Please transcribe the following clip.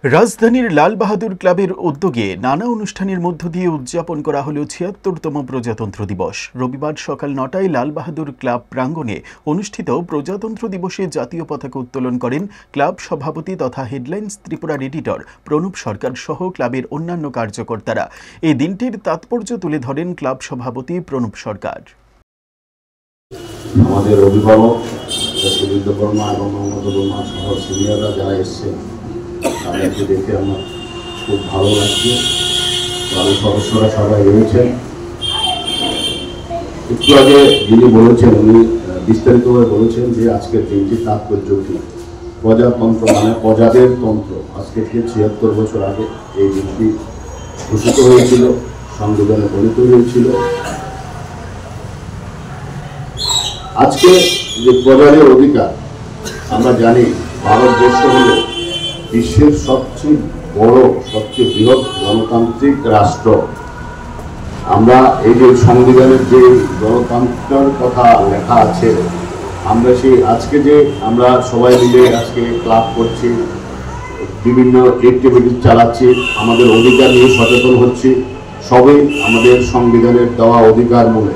রাজধানীর লাল বাহাদুর ক্লাবের উদ্যোগে নানা অনুষ্ঠানের মধ্য দিয়ে উদযাপন করা হলো ৭৬তম প্রজাতন্ত্র দিবস। রবিবার সকাল ৯টায় লাল বাহাদুর ক্লাব প্রাঙ্গণে অনুষ্ঠিত প্রজাতন্ত্র দিবসে জাতীয় পতাকা উত্তোলন করেন ক্লাব সভাপতি তথা হেডলাইন্স ত্রিপুরার এডিটর প্রণব সরকার সহ ক্লাবের অন্যান্য কার্যকর্তারা। এই দিনটির তাৎপর্য তুলে ধরেন ক্লাব সভাপতি প্রণব সরকার। আমাদের অভিভাবক সুবিদ্য বর্মা এবং মমতা বর্মা সহ সিনিয়ররা যারা এসছেন তাদেরকে দেখে আমার খুব ভালো লাগছে। ক্লাবের সদস্যরা সবাই রয়েছেন। একটু আগে যিনি বলেছেন উনি বিস্তারিতভাবে বলেছেন যে আজকের দিনটি তাৎপর্য কি। প্রজাতন্ত্র মানে প্রজাদের তন্ত্র। আজকে থেকে ৭৬ বছর আগে এই দিনটি ঘোষিত হয়েছিল, সংবিধানে গঠিত হয়েছিল। আজকে যে প্রজাদের অধিকার, আমরা জানি ভারতবর্ষ হল বিশ্বের সবচেয়ে বড়, সবচেয়ে বৃহৎ গণতান্ত্রিক রাষ্ট্র। আমরা এই যে সংবিধানের যে গণতন্ত্রের কথা লেখা আছে, আমরা সেই আজকে যে আমরা সবাই মিলে আজকে ক্লাব করছি, বিভিন্ন অ্যাক্টিভিটিস চালাচ্ছি, আমাদের অধিকার নিয়ে সচেতন হচ্ছি, সবই আমাদের সংবিধানের দেওয়া অধিকার মূলে।